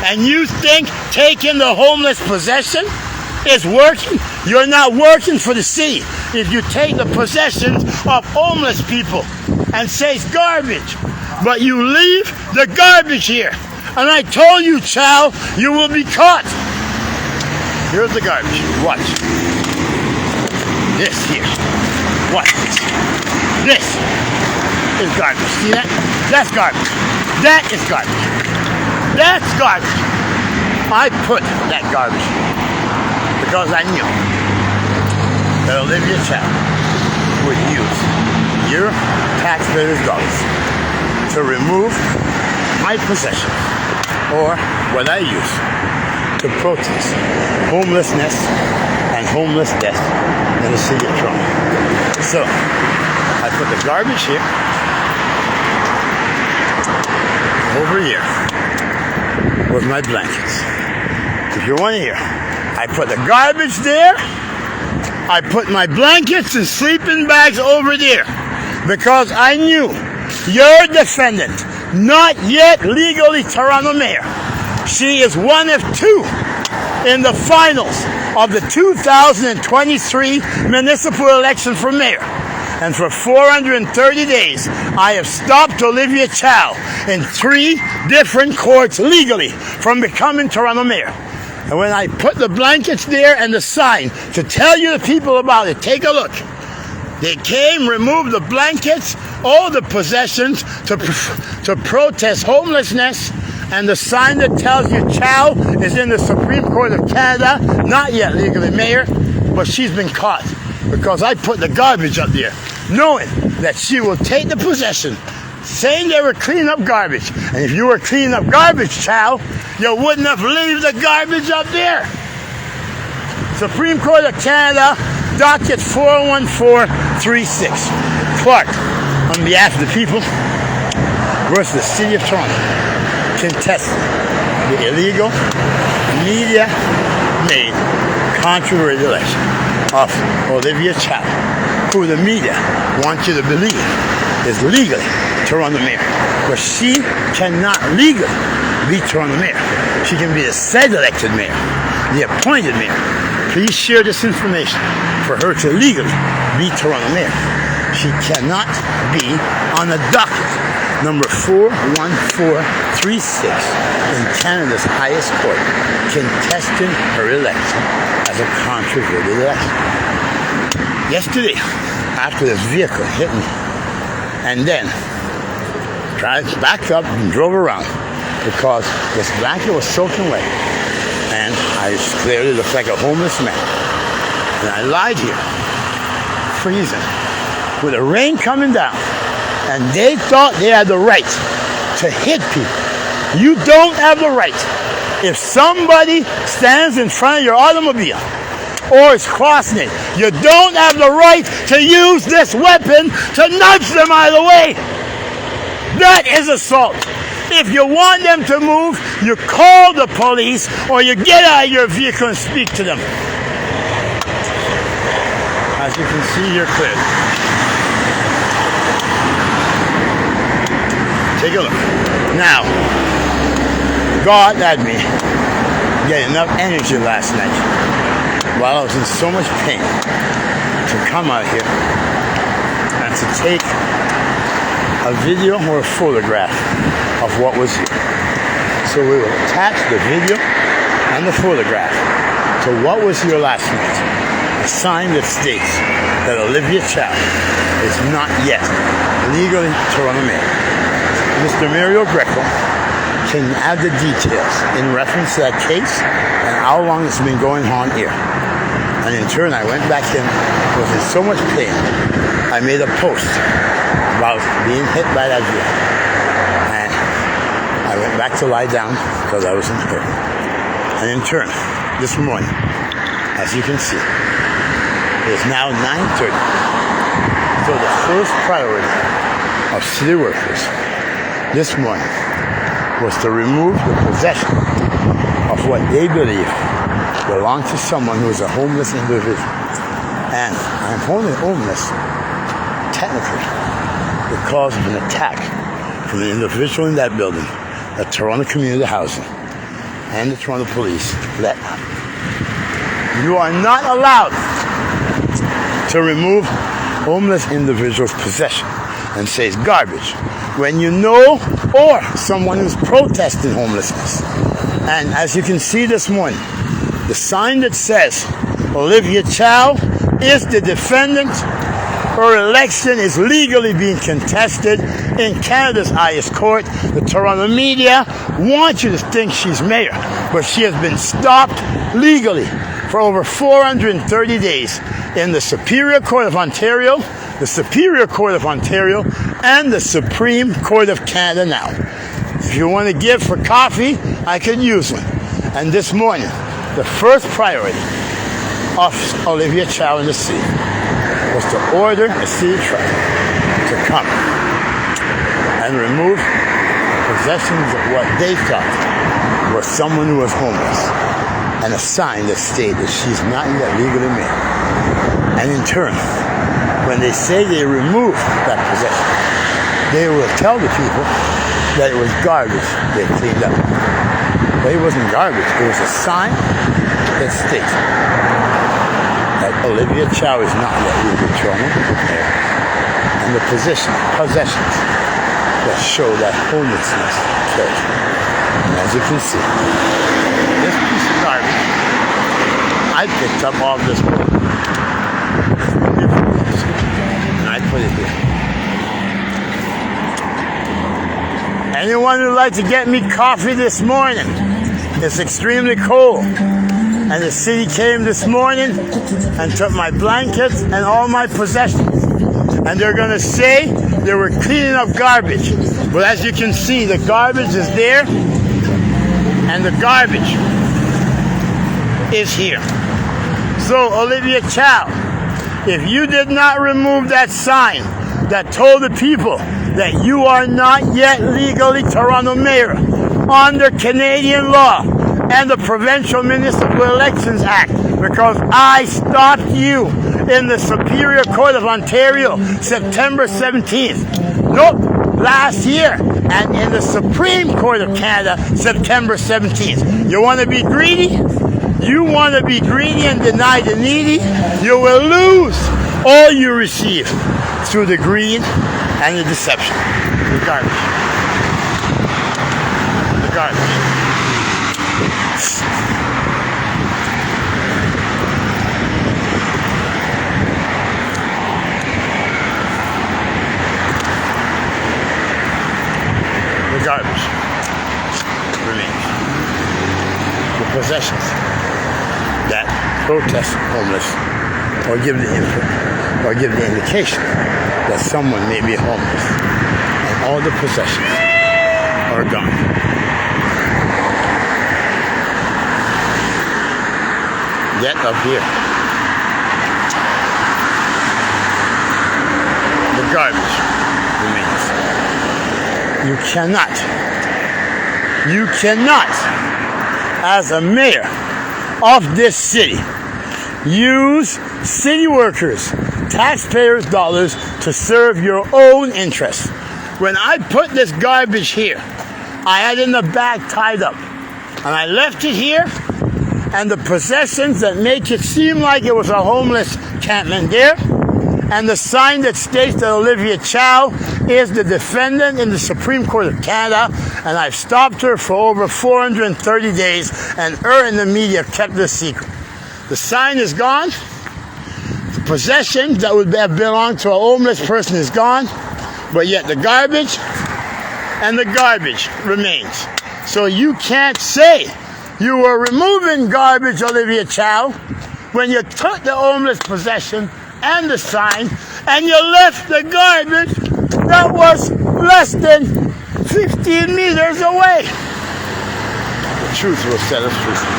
And you think taking the homeless possession is working? You're not working for the city. If you take the possessions of homeless people and say it's garbage, but you leave the garbage here. And I told you, Chow, you will be caught. Here's the garbage. Watch. This here. Watch this. This is garbage. See that? That's garbage. That is garbage. That's garbage. I put that garbage because I knew that Olivia Chow would use your taxpayers' dollars to remove my possession or what I use to protest homelessness and homeless death in the city of Toronto. So I put the garbage here, over here with my blankets. If you want to hear, I put the garbage there, I put my blankets and sleeping bags over there because I knew your defendant, not yet legally Toronto mayor. She is one of two in the finals of the 2023 municipal election for mayor. And for 430 days, I have stopped Olivia Chow in 3 different courts legally from becoming Toronto mayor. And when I put the blankets there and the sign to tell you the people about it, take a look. They came, removed the blankets, all the possessions to protest homelessness, and the sign that tells you Chow is in the Supreme Court of Canada, not yet legally mayor, but she's been caught because I put the garbage up there, knowing that she will take the possession, saying they were cleaning up garbage. And if you were cleaning up garbage, Chow, you wouldn't have left the garbage up there. Supreme Court of Canada, docket 41436. Clarke, on behalf of the people, versus the City of Toronto, contesting the illegal, media-made, controverted election of Olivia Chow, who the media wants you to believe is legally Toronto mayor. But she cannot legally be Toronto mayor. She can be the said elected mayor, the appointed mayor. Please share this information for her to legally be Toronto mayor. She cannot be on the docket number 41436 in Canada's highest court, contesting her election as a controverted election. Yesterday, after this vehicle hit me, and then backed up and drove around because this blanket was soaking wet, and I clearly looked like a homeless man. And I lied here, freezing, with the rain coming down, and they thought they had the right to hit people. You don't have the right. If somebody stands in front of your automobile or is crossing it, you don't have the right to use this weapon to nudge them out of the way. That is assault. If you want them to move, you call the police or you get out of your vehicle and speak to them. As you can see here clearly. Take a look. Now, God had me get enough energy last night while I was in so much pain to come out here and to take a video or a photograph of what was here. So we will attach the video and the photograph to what was here last night. A sign that states that Olivia Chow is not yet legally Toronto mayor. Mr. Mario Greco can add the details in reference to that case and how long it's been going on here. And in turn, I went back in, was in so much pain, I made a post about being hit by that vehicle. And I went back to lie down because I was in pain. And in turn, this morning, as you can see, it is now 9:30. So the first priority of city workers this morning was to remove the possession of what they believe belonged to someone who is a homeless individual. And I'm only homeless, technically, because of an attack from an individual in that building, the Toronto Community Housing, and the Toronto Police let up. You are not allowed to remove homeless individuals' possession and say it's garbage when you know, or someone who's protesting homelessness. And as you can see this morning, the sign that says Olivia Chow is the defendant, her election is legally being contested in Canada's highest court. The Toronto media wants you to think she's mayor, but she has been stopped legally for over 430 days in the Superior Court of Ontario, the Superior Court of Ontario, and the Supreme Court of Canada now. If you want to give for coffee, I could use one. And this morning, the first priority of Olivia Chow in the city was to order a city truck to come and remove possessions of what they thought was someone who was homeless, and a sign that stated she's not yet legally married. And in turn, when they say they remove that possession, they will tell the people that it was garbage they cleaned up. But it wasn't garbage. It was a sign that states that Olivia Chow is not yet legally married, and the possessions that show that homelessness kills. And as you can see, this piece of garbage, I picked up all this morning. And I put it here. Anyone who'd like to get me coffee this morning? It's extremely cold. And the city came this morning and took my blankets and all my possessions. And they're going to say they were cleaning up garbage. But as you can see, the garbage is there. And the garbage is here. So, Olivia Chow, if you did not remove that sign that told the people that you are not yet legally Toronto mayor under Canadian law and the Provincial Municipal Elections Act, because I stopped you in the Superior Court of Ontario September 17th. Nope, last year. And in the Supreme Court of Canada September 17th. You want to be greedy? You want to be greedy and deny the needy? You will lose all you receive through the greed and the deception. The garbage. The garbage. The garbage remains. The possessions that protest homeless or give the input or give the indication that someone may be homeless, and all the possessions are gone. Get up here. The garbage remains. You cannot, as a mayor of this city, use city workers, taxpayers' dollars to serve your own interests. When I put this garbage here, I had it in the bag tied up, and I left it here, and the possessions that make it seem like it was a homeless campment there, and the sign that states that Olivia Chow is the defendant in the Supreme Court of Canada, and I've stopped her for over 430 days, and her and the media kept this secret. The sign is gone. The possession that would have belonged to a homeless person is gone, but yet the garbage and the garbage remains. So you can't say you were removing garbage, Olivia Chow, when you took the homeless possession and the sign, and you left the garbage that was less than 15 meters away. The truth will set us free.